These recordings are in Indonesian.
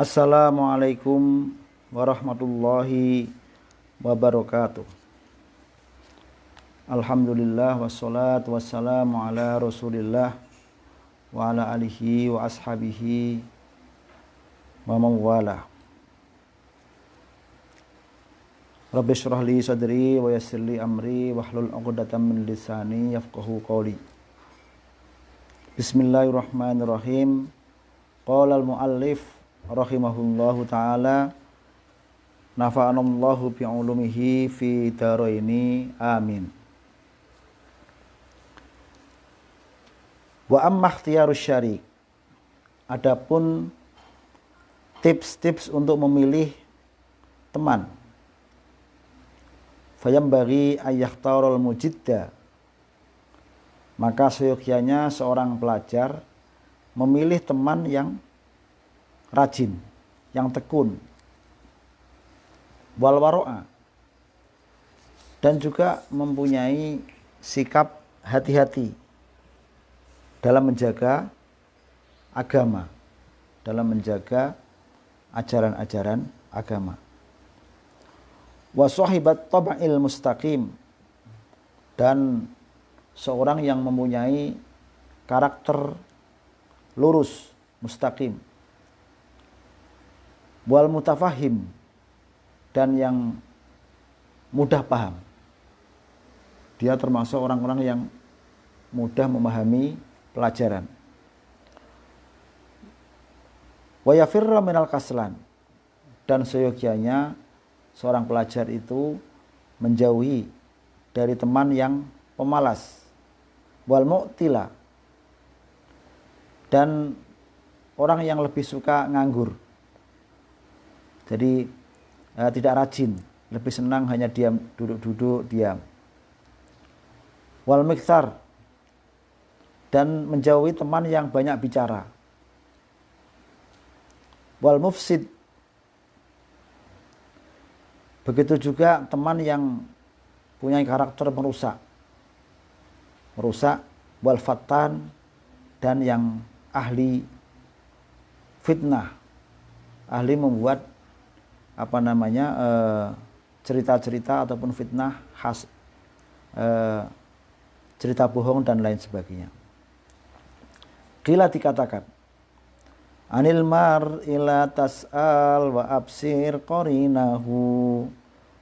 Assalamualaikum warahmatullahi wabarakatuh. Alhamdulillah wassalatu wassalamu ala Rasulillah wa ala alihi wa ashabihi wa mawala. Rabbi shrah li sadri wa yassir li amri wahlul 'uqdatam min lisani yafqahu qawli. Bismillahirrahmanirrahim. Qala al-muallif rahimahullahu ta'ala, nafa'anallahu bi'ulumihi fi daraini amin. Wa amma ikhtiyarus syarik, adapun tips-tips untuk memilih teman, fayambaghi ayyakhtarul mujidda, maka seyogyanya seorang pelajar memilih teman yang rajin, yang tekun, wal waro'a, dan juga mempunyai sikap hati-hati dalam menjaga agama, dalam menjaga ajaran-ajaran agama. Wa sahibat tab'il mustaqim, dan seorang yang mempunyai karakter lurus, mustaqim. Wal mutafahim, dan yang mudah paham. Dia termasuk orang-orang yang mudah memahami pelajaran. Wa yafirra minal kaslan, dan seyogyanya seorang pelajar itu menjauhi dari teman yang pemalas. Wal mu'tila, dan orang yang lebih suka nganggur. Jadi tidak rajin, lebih senang hanya diam, duduk-duduk, diam. Wal miktsar, dan menjauhi teman yang banyak bicara. Wal mufsid, begitu juga teman yang punya karakter merusak. Wal fattan, dan yang ahli fitnah, ahli membuat cerita-cerita ataupun fitnah khas, cerita bohong dan lain sebagainya. Qila, dikatakan, anil mar'i la tas'al wa absir qarinahu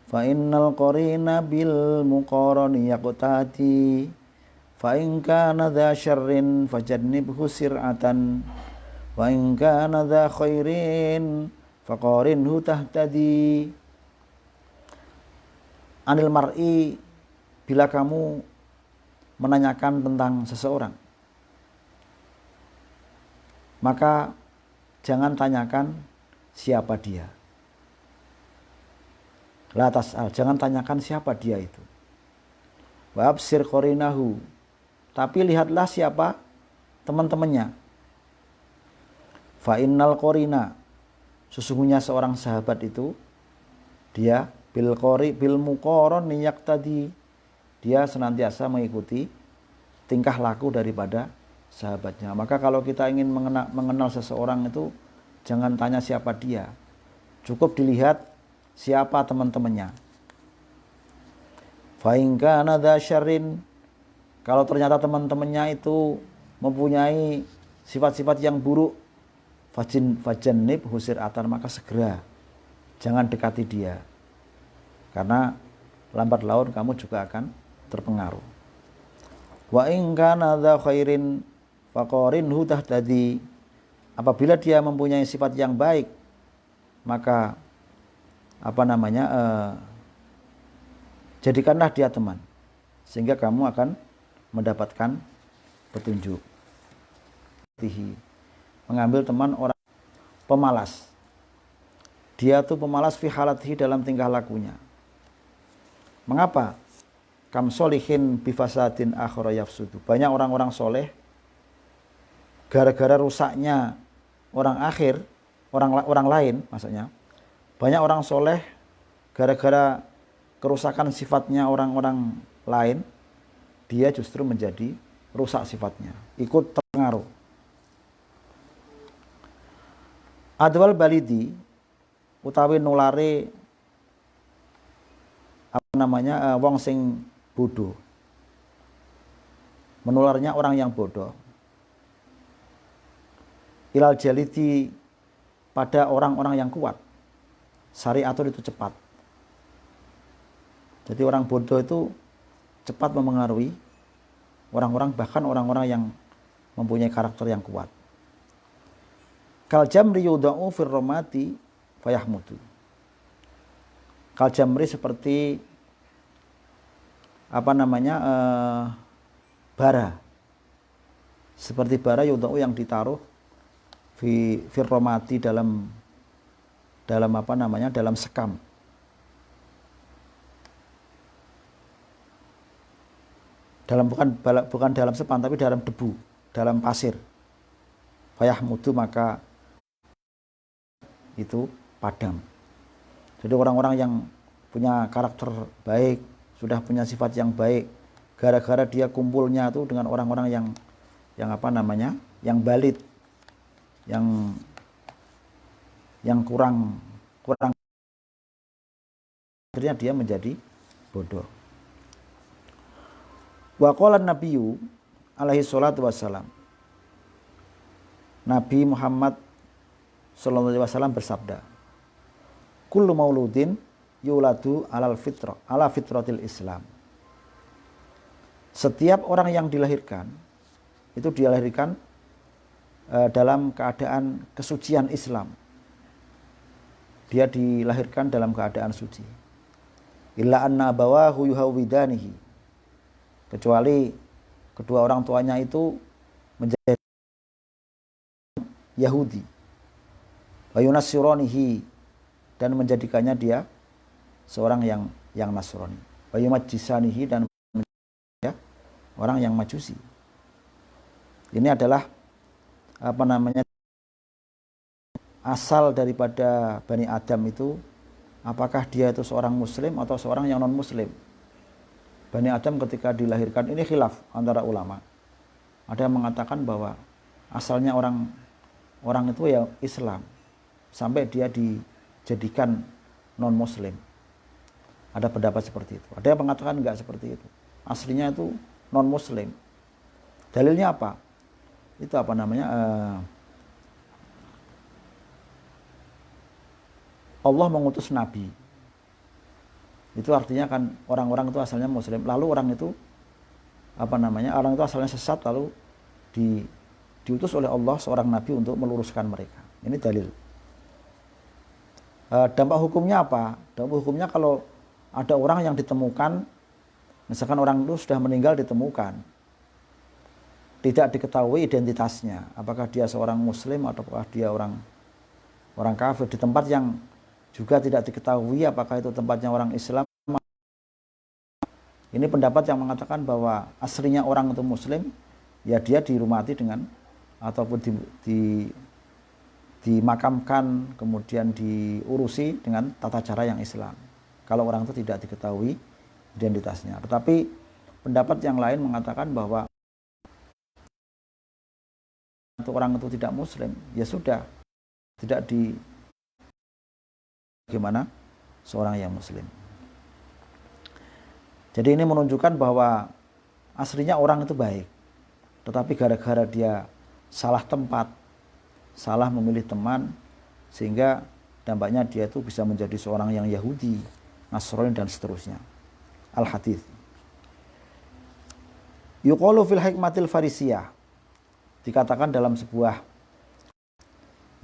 fa innal qarina bil muqarani yaqtati fa in kana dha syarrin fajannibhu sir'atan wa in kana dha khairin faqarinhu tahtadi. Anil mar'i, bila kamu menanyakan tentang seseorang, maka jangan tanyakan siapa dia. La tas'al, jangan tanyakan siapa dia itu. Wa absir qarinahu, tapi lihatlah siapa teman-temannya. Fa innal qarina, sesungguhnya seorang sahabat itu, dia bil muqaran yaqtadi, dia senantiasa mengikuti tingkah laku daripada sahabatnya. Maka kalau kita ingin mengenal seseorang itu, jangan tanya siapa dia, cukup dilihat siapa teman-temannya. Fa in kana dza syarrin, kalau ternyata teman-temannya itu mempunyai sifat-sifat yang buruk, fajannib husir atar, maka segera jangan dekati dia, karena lambat laun kamu juga akan terpengaruh. Wa in kana dza khairin faqarinhu tahtadi, apabila dia mempunyai sifat yang baik, maka jadikanlah dia teman, sehingga kamu akan mendapatkan petunjuk. Mengambil teman orang pemalas, dia tuh pemalas fi halatihi, dalam tingkah lakunya. Mengapa? Kam solihin bifasadin akhara yafsudu, banyak orang-orang soleh gara-gara rusaknya orang lain, maksudnya banyak orang soleh gara-gara kerusakan sifatnya orang-orang lain, dia justru menjadi rusak sifatnya, ikut terpengaruh. Adwal balidi utawi nulare wong sing bodoh. Menularnya orang yang bodoh. Ilal jalidi pada orang-orang yang kuat. Syariatul itu cepat. Jadi orang bodoh itu cepat memengaruhi orang-orang, bahkan orang-orang yang mempunyai karakter yang kuat. Kal jamri yudha'u fir ramati fayahmudu. Kal jamri seperti bara. Seperti bara yudha'u yang ditaruh fir ramati dalam sekam. Bukan dalam sepan, tapi dalam debu, dalam pasir. Fayahmudu, maka itu padam. Jadi orang-orang yang punya karakter baik, sudah punya sifat yang baik, gara-gara dia kumpulnya itu dengan orang-orang yang balit, yang kurang, akhirnya dia menjadi bodoh. Wa qala nabiyyu alaihi salatu wassalam. Nabi Muhammad sallallahu alaihi wasallam bersabda, kullu mauludin yuladu ala fitratil Islam. Setiap orang yang dilahirkan itu dilahirkan dalam keadaan kesucian Islam. Dia dilahirkan dalam keadaan suci. Illa anna abawahu yuhawwidanihi. Kecuali kedua orang tuanya itu menjadi Yahudi. Wa yunassironihi, dan menjadikannya dia seorang yang Nasrani. Wa yumajjisanihi, dan menjadikannya orang yang Majusi. Ini adalah asal daripada Bani Adam itu, apakah dia itu seorang muslim atau seorang yang non muslim. Bani Adam ketika dilahirkan, ini khilaf antara ulama. Ada yang mengatakan bahwa asalnya orang itu ya Islam sampai dia dijadikan non muslim. Ada pendapat seperti itu. Ada yang mengatakan enggak seperti itu. Aslinya itu non muslim. Dalilnya apa? Itu Allah mengutus nabi. Itu artinya kan orang-orang itu asalnya muslim, lalu orang itu asalnya sesat, lalu diutus oleh Allah seorang nabi untuk meluruskan mereka. Ini dalil. Dampak hukumnya apa? Dampak hukumnya kalau ada orang yang ditemukan, misalkan orang itu sudah meninggal ditemukan, tidak diketahui identitasnya, apakah dia seorang muslim atau apakah dia orang kafir, di tempat yang juga tidak diketahui apakah itu tempatnya orang Islam. Ini pendapat yang mengatakan bahwa aslinya orang itu muslim, ya dia dirumati dengan ataupun dimakamkan, kemudian diurusi dengan tata cara yang Islam. Kalau orang itu tidak diketahui identitasnya. Tetapi pendapat yang lain mengatakan bahwa untuk orang itu tidak muslim, ya sudah, tidak bagaimana seorang yang muslim. Jadi ini menunjukkan bahwa aslinya orang itu baik, tetapi gara-gara dia salah tempat, salah memilih teman, sehingga dampaknya dia itu bisa menjadi seorang yang Yahudi, Nasrani, dan seterusnya. Al-Hadits. Yuqalu fil hikmatil farisiyah, dikatakan dalam sebuah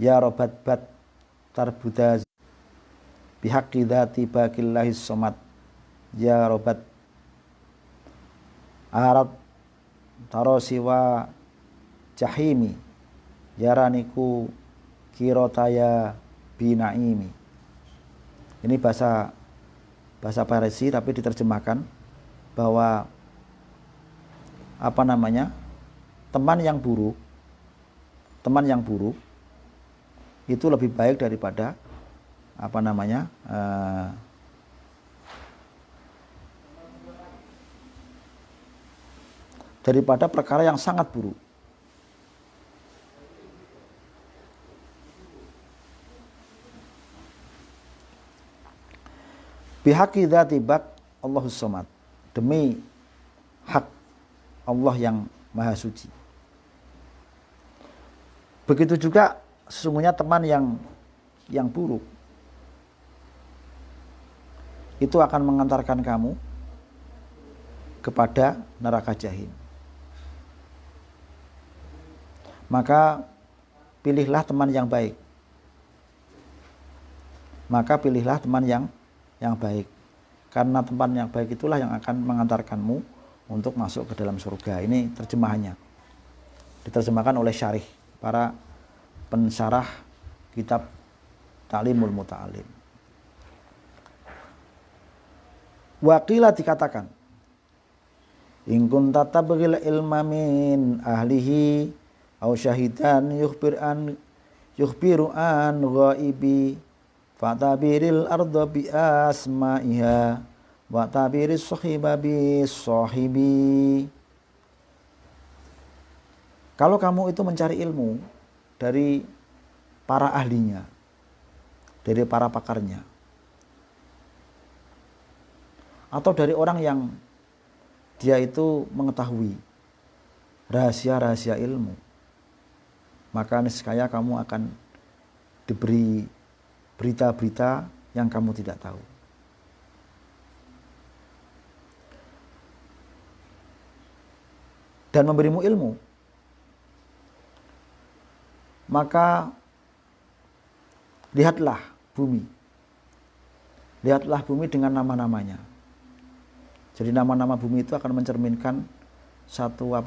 ya robat bat tarbudaz bihaqqi dzati baqillahis somad ya robat arad tarosiwa jahimi yaraniku kirotaya binaimi. Ini bahasa Farisi, tapi diterjemahkan bahwa teman yang buruk itu lebih baik daripada daripada perkara yang sangat buruk. Bihaqi dzati baq Allahus Samad. Demi hak Allah yang Maha Suci. Begitu juga sesungguhnya teman yang buruk itu akan mengantarkan kamu kepada neraka jahim. Maka pilihlah teman yang baik. Maka pilihlah teman yang baik. Karena teman yang baik itulah yang akan mengantarkanmu untuk masuk ke dalam surga. Ini terjemahannya. Diterjemahkan oleh syarih, para pensyarah kitab Ta'limul Muta'alim. Waqila dikatakan, in kunta tabghil ilma min ahlihi aw syahidan yukhbiru an ghaibi fatabiril arda bi asma'iha wa tabiris sahiba bi sahibi. Kalau kamu itu mencari ilmu dari para ahlinya, dari para pakarnya, atau dari orang yang dia itu mengetahui rahasia-rahasia ilmu, maka niscaya kamu akan diberi berita-berita yang kamu tidak tahu. Dan memberimu ilmu, maka lihatlah bumi. Lihatlah bumi dengan nama-namanya. Jadi nama-nama bumi itu akan mencerminkan satu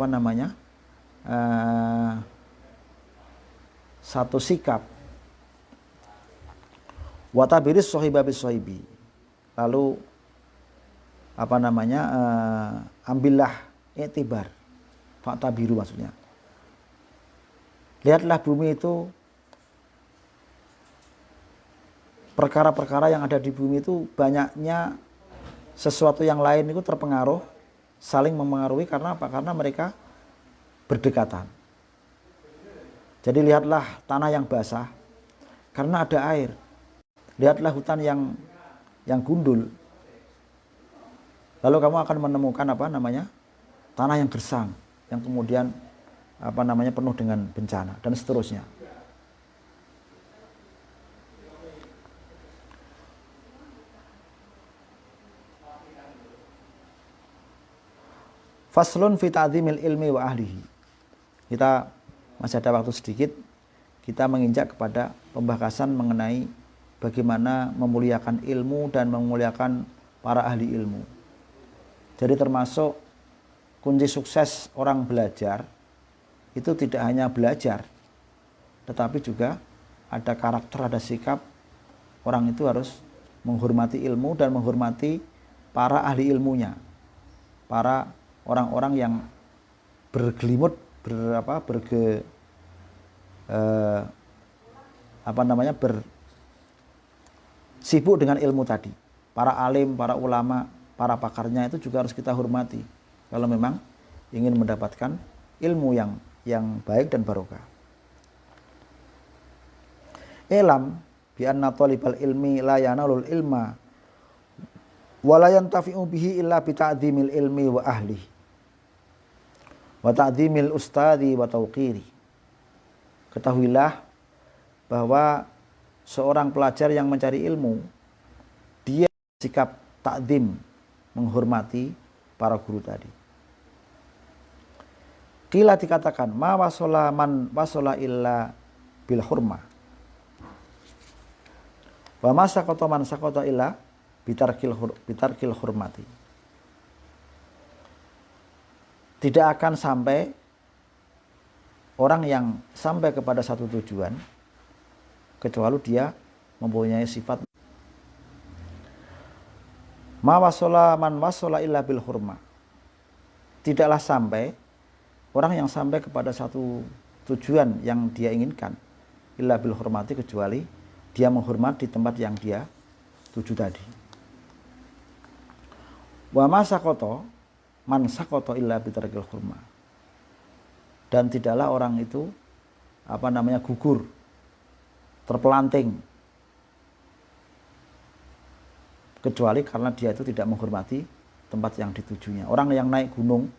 satu sikap. Watabiris sohiba bis sohibi. Lalu ambillah iktibar. Faktabiru maksudnya. Lihatlah bumi itu, perkara-perkara yang ada di bumi itu banyaknya sesuatu yang lain itu terpengaruh, saling mempengaruhi. Karena apa? Karena mereka berdekatan. Jadi lihatlah tanah yang basah karena ada air. Lihatlah hutan yang gundul. Lalu kamu akan menemukan tanah yang gersang, yang kemudian penuh dengan bencana dan seterusnya. Faslun fi ta'dhimil ilmi wa ahlihi. Kita masih ada waktu sedikit, kita menginjak kepada pembahasan mengenai bagaimana memuliakan ilmu dan memuliakan para ahli ilmu. Jadi termasuk kunci sukses orang belajar itu tidak hanya belajar, tetapi juga ada karakter, ada sikap. Orang itu harus menghormati ilmu dan menghormati para ahli ilmunya, para orang-orang yang bergelimut, sibuk dengan ilmu tadi. Para alim, para ulama, para pakarnya itu juga harus kita hormati kalau memang ingin mendapatkan ilmu yang baik dan barokah. Ilam bi anna talibal ilmi la yanalul ilma wa la yantafi'u bihi illa bi ta'dhimil ilmi wa ahlihi wa ta'dhimil ustadzi wa tauqiri. Ketahuilah bahwa seorang pelajar yang mencari ilmu, dia sikap ta'dzim, menghormati para guru tadi. Qila dikatakan ma wasala man wasala illa bil hurmah wa ma saqata man saqata illa bitarkil hurmati. Tidak akan sampai orang yang sampai kepada satu tujuan kecuali dia mempunyai sifat ma wasala man wasala illa bil hurmah. Tidaklah sampai orang yang sampai kepada satu tujuan yang dia inginkan illa bil hurmati, kecuali dia menghormati tempat yang dia tuju tadi. Wa ma saqata man saqata illa bitarkil hurmah. Dan tidaklah orang itu gugur, terpelanting kecuali karena dia itu tidak menghormati tempat yang ditujunya. Orang yang naik gunung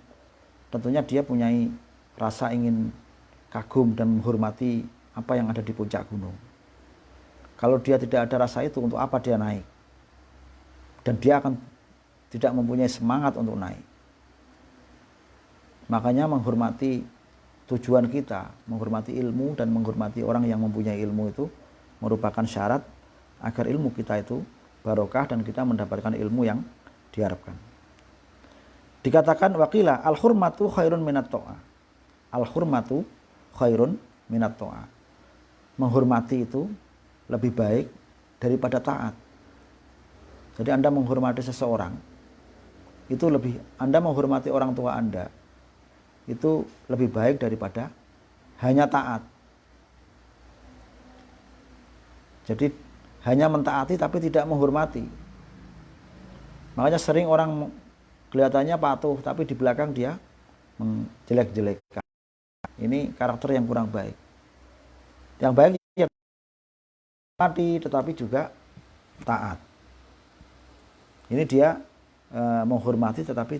tentunya dia punya rasa ingin kagum dan menghormati apa yang ada di puncak gunung. Kalau dia tidak ada rasa itu, untuk apa dia naik? Dan dia akan tidak mempunyai semangat untuk naik. Makanya menghormati tujuan kita, menghormati ilmu dan menghormati orang yang mempunyai ilmu itu merupakan syarat agar ilmu kita itu barokah dan kita mendapatkan ilmu yang diharapkan. Dikatakan waqila al-hurmatu khairun minat ta'ah. Al-hurmatu khairun minat ta'ah. Menghormati itu lebih baik daripada taat. Jadi Anda menghormati seseorang itu Anda menghormati orang tua Anda itu lebih baik daripada hanya taat. Jadi hanya mentaati tapi tidak menghormati. Makanya sering orang kelihatannya patuh tapi di belakang dia menjelek-jelekan. Ini karakter yang kurang baik. Yang baik ya mati tetapi juga taat. Ini dia menghormati tetapi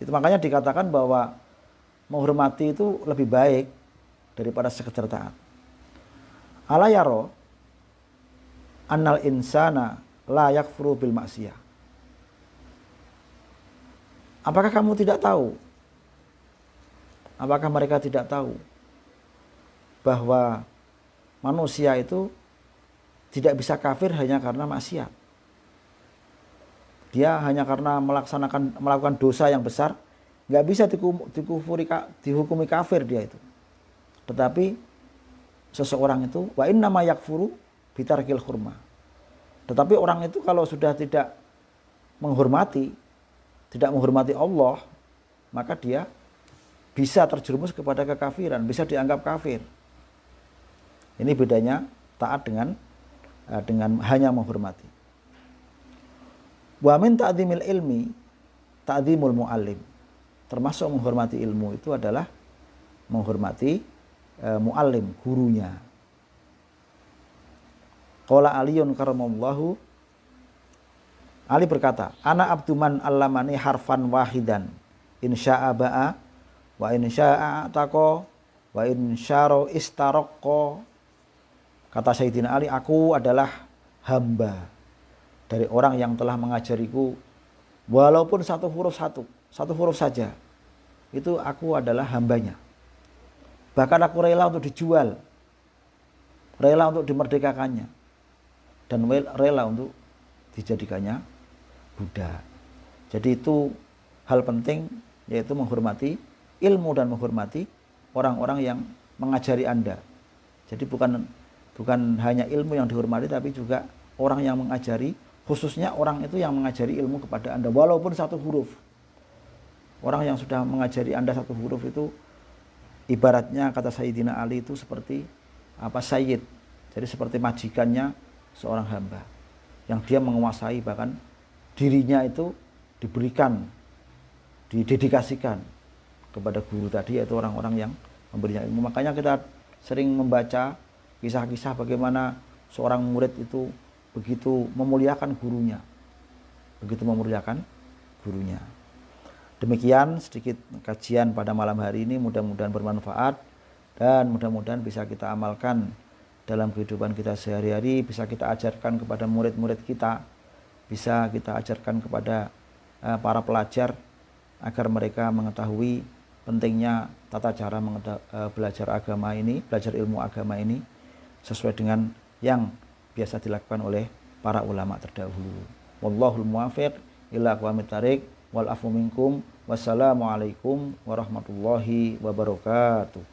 itu makanya dikatakan bahwa menghormati itu lebih baik daripada sekedar taat. Ala yaro annal insana la yakfuru bil maksiyah. Apakah kamu tidak tahu? Apakah mereka tidak tahu bahwa manusia itu tidak bisa kafir hanya karena maksiat? Dia hanya karena melakukan dosa yang besar, nggak bisa dihukumi kafir dia itu. Tetapi seseorang itu wa innama yakfuru bitarkil hurma. Tetapi orang itu kalau sudah tidak menghormati Allah, maka dia bisa terjerumus kepada kekafiran, bisa dianggap kafir. Ini bedanya taat dengan hanya menghormati. Wa min ta'dhimil ilmi ta'dhimul muallim. Termasuk menghormati ilmu itu adalah menghormati muallim, gurunya. Qala Aliyun karamallahu, Ali berkata, ana abduman allamani harfan wahidan insya'a ba'a wa insya'a ataqo wa insyaro istaraqo. Kata Sayyidina Ali, aku adalah hamba dari orang yang telah mengajariku walaupun satu huruf saja, itu aku adalah hambanya. Bahkan aku rela untuk dijual, rela untuk dimerdekakannya, dan rela untuk dijadikannya budak. Jadi itu hal penting, yaitu menghormati ilmu dan menghormati orang-orang yang mengajari Anda. Jadi bukan hanya ilmu yang dihormati, tapi juga orang yang mengajari, khususnya orang itu yang mengajari ilmu kepada Anda walaupun satu huruf. Orang yang sudah mengajari Anda satu huruf itu ibaratnya, kata Sayyidina Ali, itu seperti sayyid. Jadi seperti majikannya seorang hamba yang dia menguasai, bahkan dirinya itu didedikasikan kepada guru tadi, yaitu orang-orang yang memberinya ilmu. Makanya kita sering membaca kisah-kisah bagaimana seorang murid itu begitu memuliakan gurunya. Demikian sedikit kajian pada malam hari ini, mudah-mudahan bermanfaat dan mudah-mudahan bisa kita amalkan dalam kehidupan kita sehari-hari, bisa kita ajarkan kepada murid-murid kita, bisa kita ajarkan kepada para pelajar agar mereka mengetahui pentingnya tata cara belajar ilmu agama ini sesuai dengan yang biasa dilakukan oleh para ulama terdahulu. Wallahul muwaffiq ila aqwamit thariq wal afu minkum. Wassalamualaikum warahmatullahi wabarakatuh.